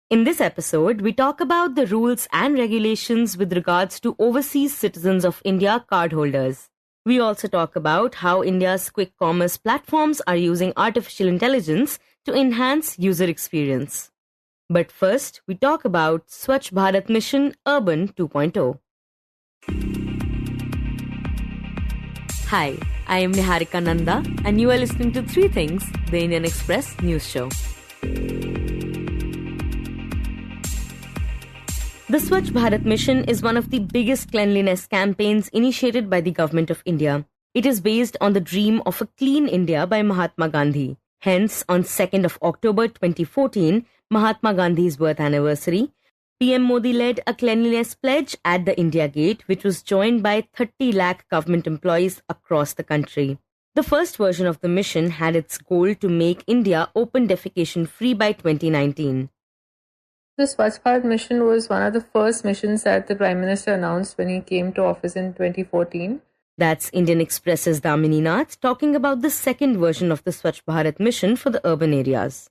In this episode, we talk about the rules and regulations with regards to overseas citizens of India cardholders. We also talk about how India's quick commerce platforms are using artificial intelligence to enhance user experience. But first, we talk about Swachh Bharat Mission-Urban 2.0. Hi, I am Niharika Nanda and you are listening to Three Things, the Indian Express news show. The Swachh Bharat Mission is one of the biggest cleanliness campaigns initiated by the Government of India. It is based on the dream of a clean India by Mahatma Gandhi. Hence, on 2nd of October 2014, Mahatma Gandhi's birth anniversary, PM Modi led a cleanliness pledge at the India Gate, which was joined by 30 lakh government employees across the country. The first version of the mission had its goal to make India open defecation free by 2019. The Swachh Bharat mission was one of the first missions that the Prime Minister announced when he came to office in 2014. That's Indian Express's Damini Nath talking about the second version of the Swachh Bharat mission for the urban areas.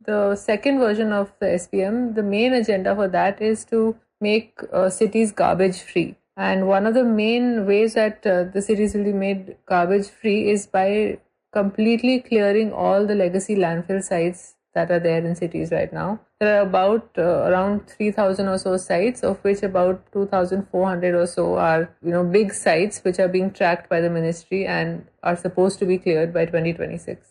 The second version of the SBM, the main agenda for that is to make cities garbage free. And one of the main ways that the cities will be made garbage free is by completely clearing all the legacy landfill sites that are there in cities right now. There are about around 3,000 or so sites, of which about 2,400 or so are big sites which are being tracked by the ministry and are supposed to be cleared by 2026.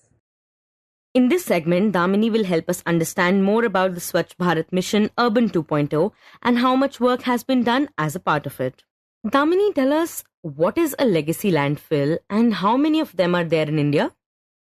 In this segment, Damini will help us understand more about the Swachh Bharat Mission Urban 2.0 and how much work has been done as a part of it. Damini, tell us, what is a legacy landfill and how many of them are there in India?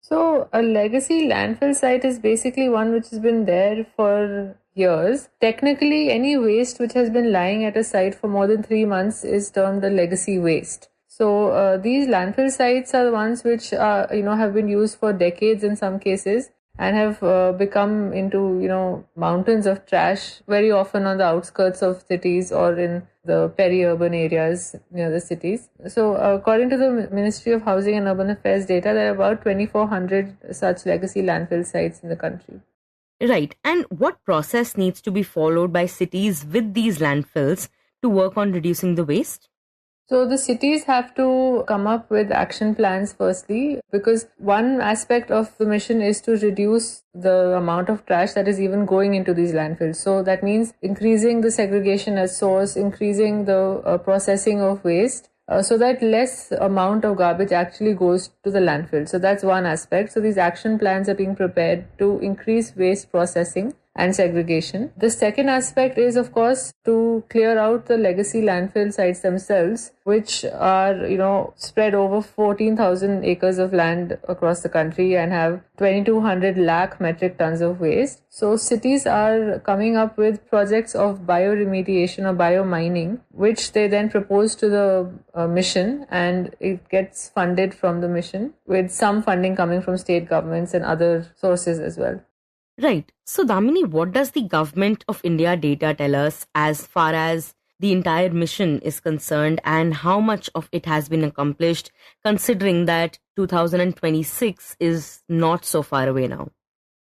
So a legacy landfill site is basically one which has been there for years. Technically, any waste which has been lying at a site for more than 3 months is termed the legacy waste. So these landfill sites are the ones which have been used for decades in some cases and have become into mountains of trash very often on the outskirts of cities or in the peri-urban areas near the cities. So according to the Ministry of Housing and Urban Affairs data, there are about 2,400 such legacy landfill sites in the country. Right. And what process needs to be followed by cities with these landfills to work on reducing the waste? So the cities have to come up with action plans firstly, because one aspect of the mission is to reduce the amount of trash that is even going into these landfills. So that means increasing the segregation at source, increasing the processing of waste, so that less amount of garbage actually goes to the landfill. So that's one aspect. So these action plans are being prepared to increase waste processing and segregation. The second aspect is, of course, to clear out the legacy landfill sites themselves, which are, spread over 14,000 acres of land across the country and have 2,200 lakh metric tons of waste. So cities are coming up with projects of bioremediation or biomining, which they then propose to the mission, and it gets funded from the mission, with some funding coming from state governments and other sources as well. Right. So, Damini, what does the Government of India data tell us as far as the entire mission is concerned and how much of it has been accomplished, considering that 2026 is not so far away now?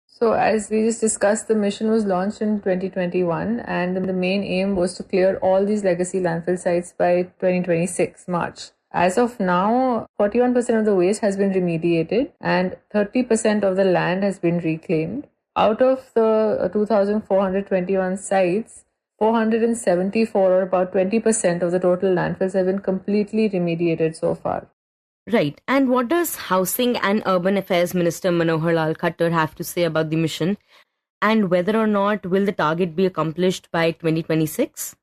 So as we just discussed, the mission was launched in 2021 and the main aim was to clear all these legacy landfill sites by 2026 March. As of now, 41% of the waste has been remediated and 30% of the land has been reclaimed. Out of the 2,421 sites, 474 or about 20% of the total landfills have been completely remediated so far. Right. And what does Housing and Urban Affairs Minister Manohar Lal Khattar have to say about the mission, and whether or not will the target be accomplished by 2026?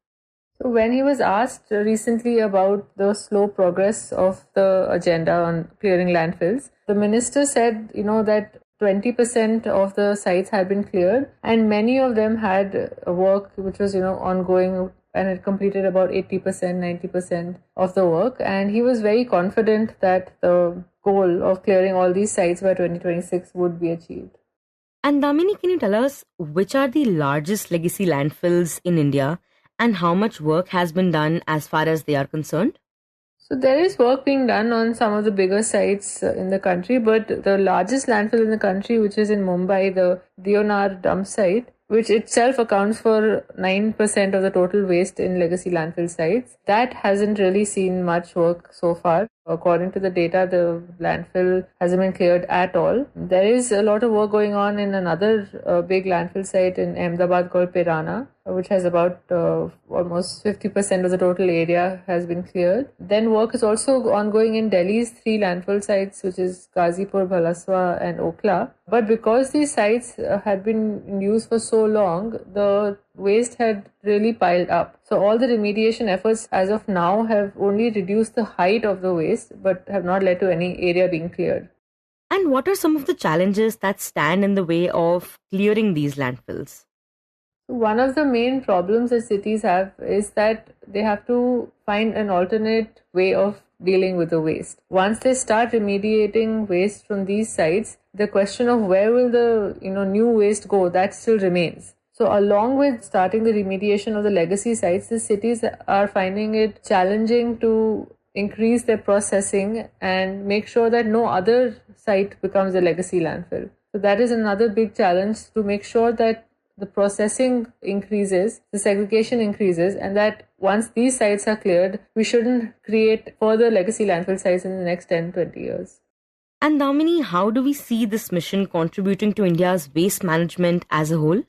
So when he was asked recently about the slow progress of the agenda on clearing landfills, the minister said, that 20% of the sites had been cleared and many of them had work which was, ongoing and had completed about 80%, 90% of the work. And he was very confident that the goal of clearing all these sites by 2026 would be achieved. And Damini, can you tell us which are the largest legacy landfills in India and how much work has been done as far as they are concerned? So there is work being done on some of the bigger sites in the country, but the largest landfill in the country, which is in Mumbai, the Deonar dump site, which itself accounts for 9% of the total waste in legacy landfill sites. That hasn't really seen much work so far. According to the data, the landfill hasn't been cleared at all. There is a lot of work going on in another big landfill site in Ahmedabad called Pirana, which has about almost 50% of the total area has been cleared. Then work is also ongoing in Delhi's 3 landfill sites, which is Gazipur, Bhalaswa and Okla. But because these sites had been in use for so long, the waste had really piled up. So all the remediation efforts as of now have only reduced the height of the waste, but have not led to any area being cleared. And what are some of the challenges that stand in the way of clearing these landfills? One of the main problems that cities have is that they have to find an alternate way of dealing with the waste. Once they start remediating waste from these sites, the question of where will the new waste go, that still remains. So along with starting the remediation of the legacy sites, the cities are finding it challenging to increase their processing and make sure that no other site becomes a legacy landfill. So that is another big challenge, to make sure that the processing increases, the segregation increases, and that once these sites are cleared, we shouldn't create further legacy landfill sites in the next 10-20 years. And Damini, how do we see this mission contributing to India's waste management as a whole?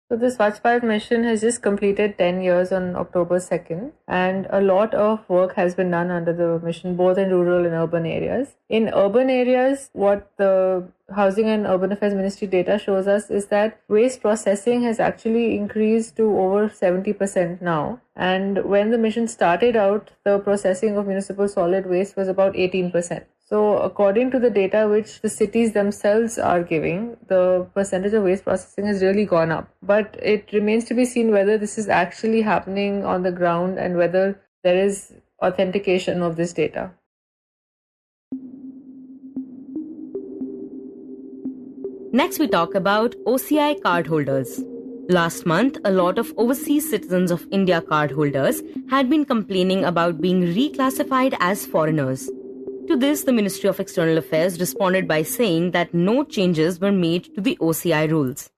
So the Swachh Bharat mission has just completed 10 years on October 2nd, and a lot of work has been done under the mission, both in rural and urban areas. In urban areas, what the Housing and Urban Affairs Ministry data shows us is that waste processing has actually increased to over 70% now. And when the mission started out, the processing of municipal solid waste was about 18%. So according to the data which the cities themselves are giving, the percentage of waste processing has really gone up. But it remains to be seen whether this is actually happening on the ground and whether there is authentication of this data. Next, we talk about OCI cardholders. Last month, a lot of overseas citizens of India cardholders had been complaining about being reclassified as foreigners. To this, the Ministry of External Affairs responded by saying that no changes were made to the OCI rules.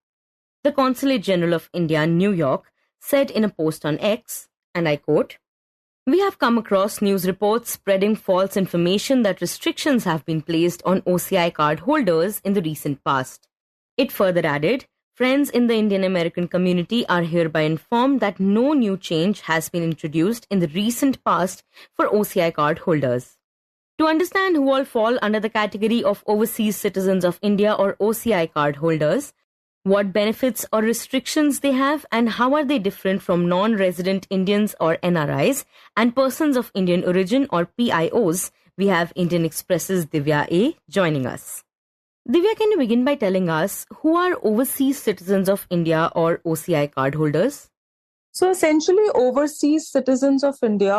The Consulate General of India in New York said in a post on X, and I quote, "We have come across news reports spreading false information that restrictions have been placed on OCI card holders in the recent past." It further added, "Friends in the Indian American community are hereby informed that no new change has been introduced in the recent past for OCI card holders." To understand who all fall under the category of overseas citizens of India or OCI card holders, what benefits or restrictions they have, and how are they different from non-resident Indians or NRIs and persons of Indian origin or PIOs, we have Indian Express's Divya A joining us. Divya, can you begin by telling us who are overseas citizens of India or OCI card holders? So essentially, overseas citizens of India,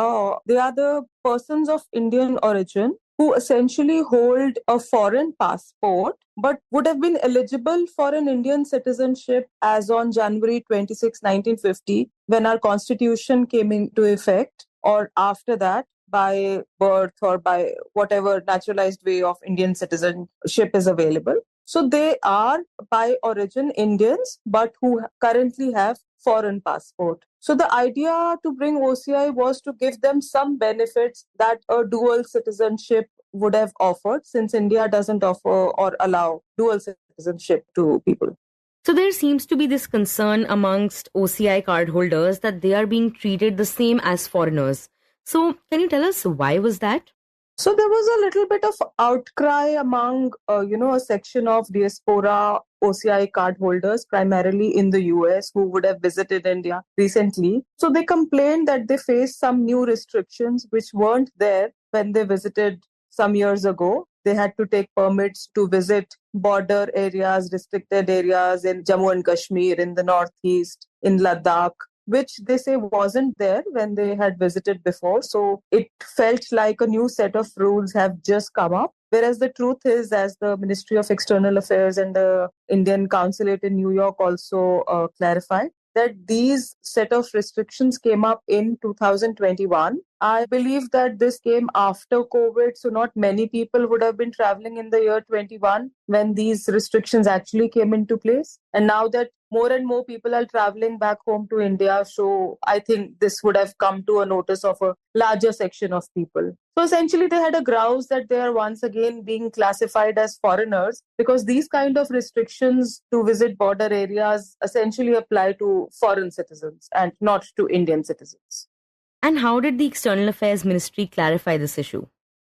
they are the persons of Indian origin who essentially hold a foreign passport but would have been eligible for an Indian citizenship as on January 26, 1950, when our constitution came into effect, or after that, by birth or by whatever naturalized way of Indian citizenship is available. So they are by origin Indians, but who currently have foreign passport. So the idea to bring OCI was to give them some benefits that a dual citizenship would have offered, since India doesn't offer or allow dual citizenship to people. So there seems to be this concern amongst OCI cardholders that they are being treated the same as foreigners. So can you tell us why was that? So there was a little bit of outcry among, a section of diaspora OCI cardholders, primarily in the US, who would have visited India recently. So they complained that they faced some new restrictions which weren't there when they visited some years ago. They had to take permits to visit border areas, restricted areas in Jammu and Kashmir, in the Northeast, in Ladakh, which they say wasn't there when they had visited before. So it felt like a new set of rules have just come up. Whereas the truth is, as the Ministry of External Affairs and the Indian Consulate in New York also clarified, that these set of restrictions came up in 2021. I believe that this came after COVID, so not many people would have been traveling in the year 21 when these restrictions actually came into place. And now that more and more people are traveling back home to India. So I think this would have come to a notice of a larger section of people. So essentially, they had a grouse that they are once again being classified as foreigners because these kind of restrictions to visit border areas essentially apply to foreign citizens and not to Indian citizens. And how did the External Affairs Ministry clarify this issue?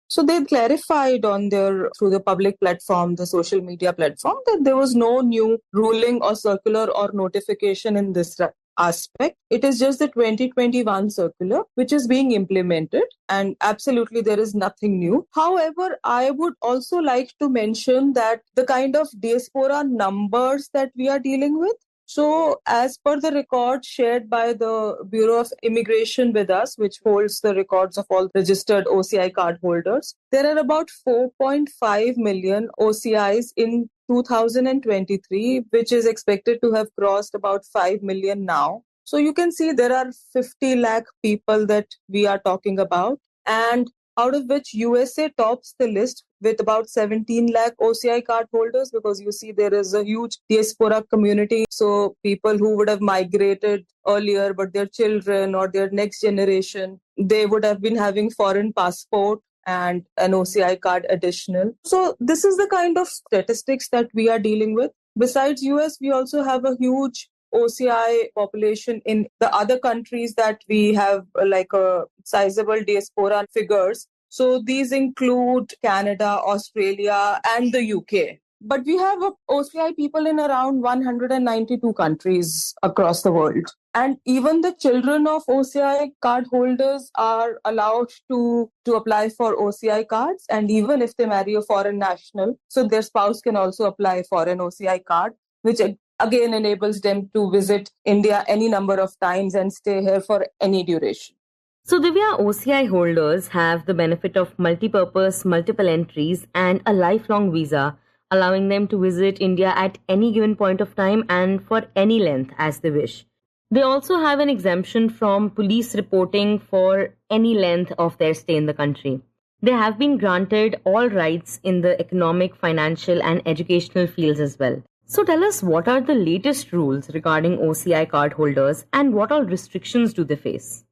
So they clarified through the public platform, the social media platform, that there was no new ruling or circular or notification in this aspect. It is just the 2021 circular which is being implemented, and absolutely there is nothing new. However, I would also like to mention that the kind of diaspora numbers that we are dealing with. So, as per the record shared by the Bureau of Immigration with us, which holds the records of all registered OCI card holders, there are about 4.5 million OCIs in 2023, which is expected to have crossed about 5 million now. So, you can see there are 50 lakh people that we are talking about, and out of which USA tops the list with about 17 lakh OCI card holders, because you see there is a huge diaspora community. So people who would have migrated earlier, but their children or their next generation, they would have been having foreign passport and an OCI card additional. So this is the kind of statistics that we are dealing with. Besides US, we also have a huge OCI population in the other countries that we have like a sizable diaspora figures. So these include Canada, Australia, and the UK. But we have OCI people in around 192 countries across the world. And even the children of OCI card holders are allowed to apply for OCI cards. And even if they marry a foreign national, so their spouse can also apply for an OCI card, which again enables them to visit India any number of times and stay here for any duration. So, Divya, OCI holders have the benefit of multi-purpose, multiple entries, and a lifelong visa, allowing them to visit India at any given point of time and for any length as they wish. They also have an exemption from police reporting for any length of their stay in the country. They have been granted all rights in the economic, financial, and educational fields as well. So tell us, what are the latest rules regarding OCI card holders and what all restrictions do they face?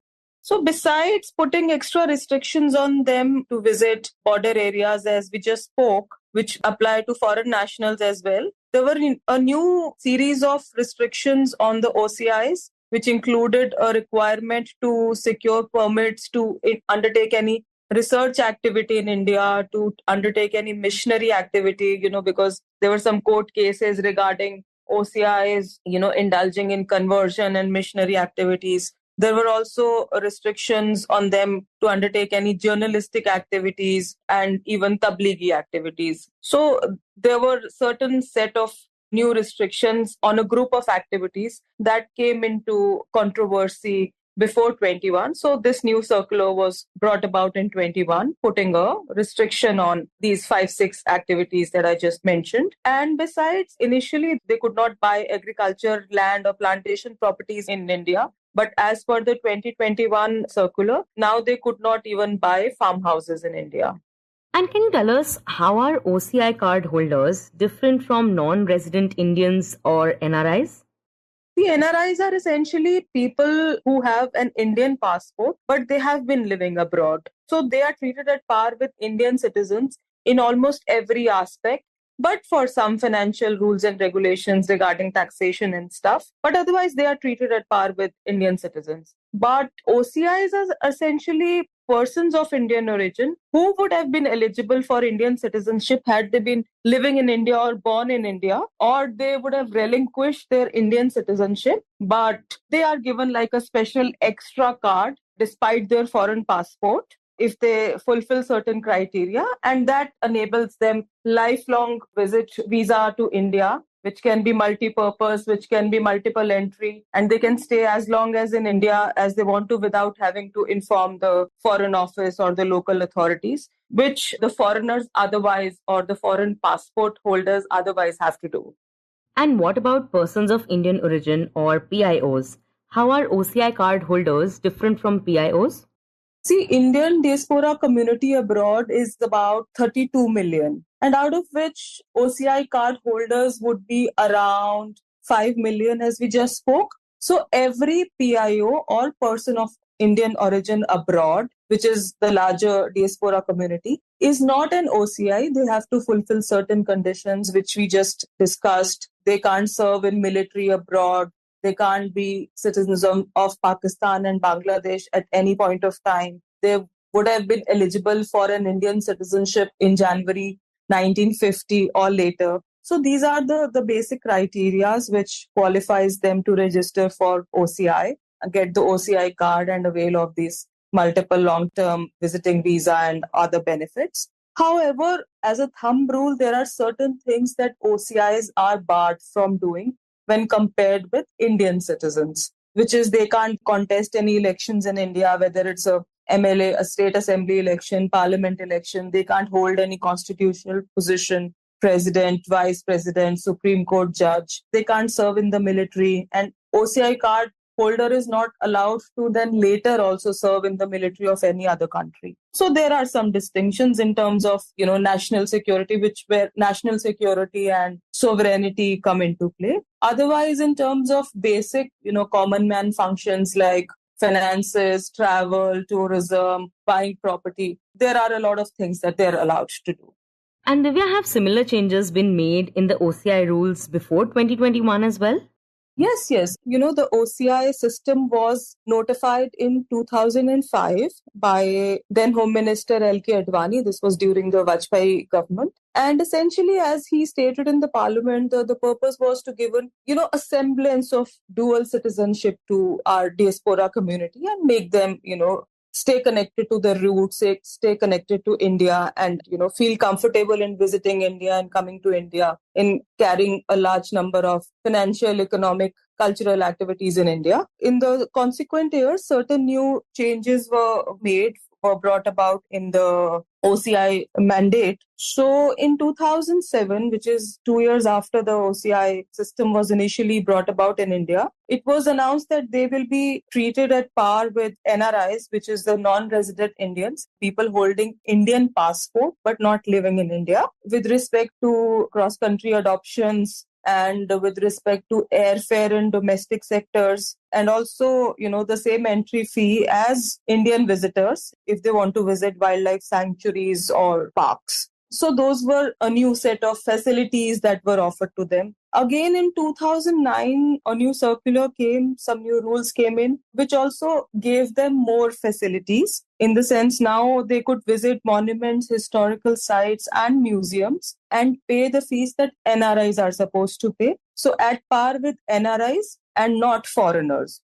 So besides putting extra restrictions on them to visit border areas, as we just spoke, which apply to foreign nationals as well, there were a new series of restrictions on the OCIs, which included a requirement to secure permits to undertake any research activity in India, to undertake any missionary activity, because there were some court cases regarding OCIs, indulging in conversion and missionary activities. There were also restrictions on them to undertake any journalistic activities and even tablighi activities. So there were certain set of new restrictions on a group of activities that came into controversy before 21. So this new circular was brought about in 21, putting a restriction on these 5-6 activities that I just mentioned. And besides, initially, they could not buy agriculture land or plantation properties in India. But as per the 2021 circular, now they could not even buy farmhouses in India. And can you tell us, how are OCI card holders different from non-resident Indians or NRIs? The NRIs are essentially people who have an Indian passport, but they have been living abroad. So they are treated at par with Indian citizens in almost every aspect, but for some financial rules and regulations regarding taxation and stuff. But otherwise, they are treated at par with Indian citizens. But OCIs are essentially persons of Indian origin who would have been eligible for Indian citizenship had they been living in India or born in India, or they would have relinquished their Indian citizenship, but they are given like a special extra card despite their foreign passport if they fulfill certain criteria, and that enables them lifelong visa to India, which can be multi-purpose, which can be multiple entry, and they can stay as long as in India as they want to without having to inform the foreign office or the local authorities, which the foreigners otherwise or the foreign passport holders otherwise have to do. And what about persons of Indian origin or PIOs? How are OCI card holders different from PIOs? See, Indian diaspora community abroad is about 32 million, and out of which OCI card holders would be around 5 million as we just spoke. So every PIO or person of Indian origin abroad, which is the larger diaspora community, is not an OCI. They have to fulfill certain conditions, which we just discussed. They can't serve in military abroad. They can't be citizens of Pakistan and Bangladesh at any point of time. They would have been eligible for an Indian citizenship in January 1950 or later. So these are the basic criteria which qualifies them to register for OCI, get the OCI card and avail of these multiple long-term visiting visa and other benefits. However, as a thumb rule, there are certain things that OCIs are barred from doing when compared with Indian citizens, which is they can't contest any elections in India, whether it's a MLA, a state assembly election, parliament election. They can't hold any constitutional position, president, vice president, Supreme Court judge. They can't serve in the military. And OCI card holder is not allowed to then later also serve in the military of any other country. So there are some distinctions in terms of, national security, where national security and sovereignty come into play. Otherwise, in terms of basic, common man functions like finances, travel, tourism, buying property, there are a lot of things that they're allowed to do. And Divya, have similar changes been made in the OCI rules before 2021 as well? Yes. The OCI system was notified in 2005 by then Home Minister L.K. Advani. This was during the Vajpayee government. And essentially, as he stated in the parliament, the purpose was to give a semblance of dual citizenship to our diaspora community and make them, stay connected to their roots, stay connected to India and, feel comfortable in visiting India and coming to India, in carrying a large number of financial, economic, cultural activities in India. In the consequent years, certain new changes were brought about in the OCI mandate. So in 2007, which is 2 years after the OCI system was initially brought about in India, it was announced that they will be treated at par with NRIs, which is the non-resident Indians, people holding Indian passport but not living in India, with respect to cross-country adoptions and with respect to airfare in domestic sectors, and also, the same entry fee as Indian visitors if they want to visit wildlife sanctuaries or parks. So those were a new set of facilities that were offered to them. Again, in 2009, a new circular came, some new rules came in, which also gave them more facilities. In the sense, now they could visit monuments, historical sites and museums and pay the fees that NRIs are supposed to pay. So at par with NRIs and not foreigners,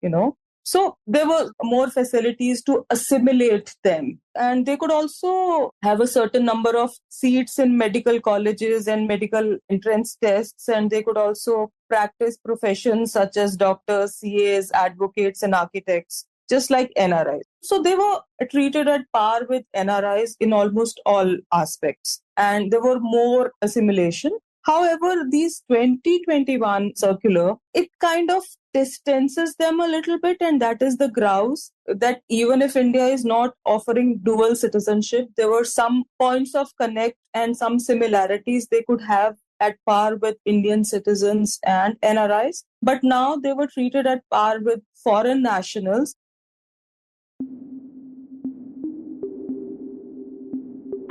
So there were more facilities to assimilate them. And they could also have a certain number of seats in medical colleges and medical entrance tests. And they could also practice professions such as doctors, CAs, advocates, and architects, just like NRIs. So they were treated at par with NRIs in almost all aspects. And there were more assimilation. However, these 2021 circular, it kind of distances them a little bit, and that is the grouse that even if India is not offering dual citizenship, there were some points of connect and some similarities they could have at par with Indian citizens and NRIs. But now they were treated at par with foreign nationals.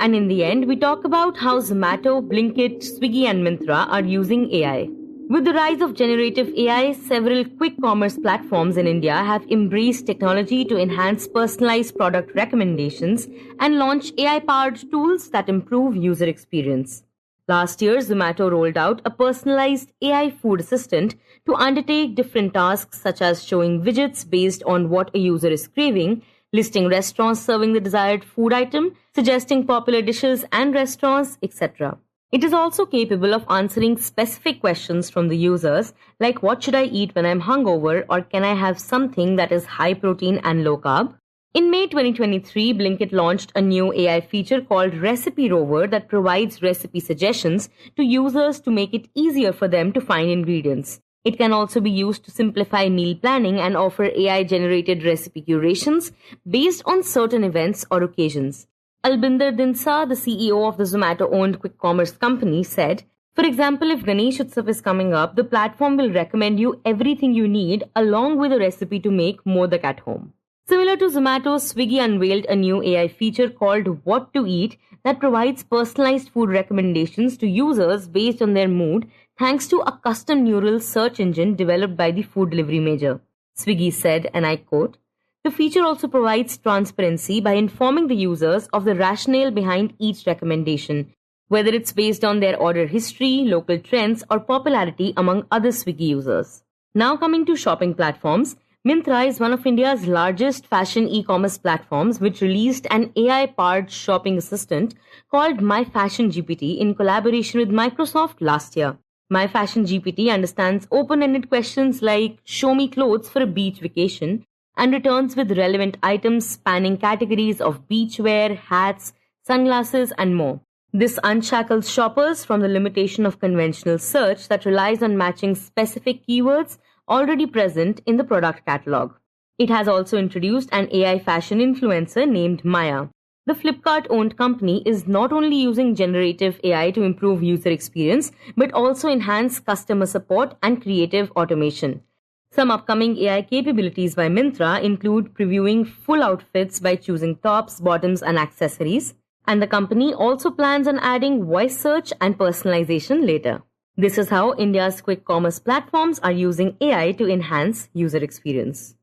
And in the end, we talk about how Zomato, Blinkit, Swiggy and Myntra are using AI. With the rise of generative AI, several quick commerce platforms in India have embraced technology to enhance personalized product recommendations and launch AI-powered tools that improve user experience. Last year, Zomato rolled out a personalized AI food assistant to undertake different tasks such as showing widgets based on what a user is craving, listing restaurants serving the desired food item, suggesting popular dishes and restaurants, etc. It is also capable of answering specific questions from the users, like what should I eat when I'm hungover, or can I have something that is high protein and low carb? In May 2023, Blinkit launched a new AI feature called Recipe Rover that provides recipe suggestions to users to make it easier for them to find ingredients. It can also be used to simplify meal planning and offer AI-generated recipe curations based on certain events or occasions. Albinder Dinsa, the CEO of the Zomato-owned quick commerce company, said, For example, if Ganesh Utsav is coming up, the platform will recommend you everything you need along with a recipe to make modak at home. Similar to Zomato, Swiggy unveiled a new AI feature called What to Eat that provides personalized food recommendations to users based on their mood thanks to a custom neural search engine developed by the food delivery major. Swiggy said, and I quote, "The feature also provides transparency by informing the users of the rationale behind each recommendation, whether it's based on their order history, local trends, or popularity among other Swiggy users." Now coming to shopping platforms, Myntra is one of India's largest fashion e-commerce platforms, which released an AI-powered shopping assistant called My Fashion GPT in collaboration with Microsoft last year. My Fashion GPT understands open-ended questions like "show me clothes for a beach vacation" and returns with relevant items spanning categories of beachwear, hats, sunglasses, and more. This unshackles shoppers from the limitation of conventional search that relies on matching specific keywords already present in the product catalog. It has also introduced an AI fashion influencer named Maya. The Flipkart-owned company is not only using generative AI to improve user experience, but also enhance customer support and creative automation. Some upcoming AI capabilities by Myntra include previewing full outfits by choosing tops, bottoms, and accessories. And the company also plans on adding voice search and personalization later. This is how India's quick commerce platforms are using AI to enhance user experience.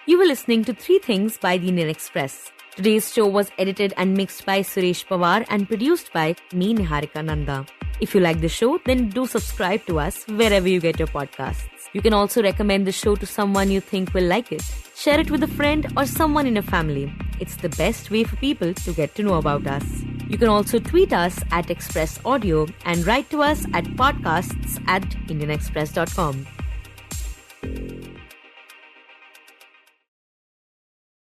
You were listening to 3 Things by the Indian Express. Today's show was edited and mixed by Suresh Pawar and produced by me, Niharika Nanda. If you like the show, then do subscribe to us wherever you get your podcasts. You can also recommend the show to someone you think will like it. Share it with a friend or someone in your family. It's the best way for people to get to know about us. You can also tweet us at Express Audio and write to us at podcasts@indianexpress.com.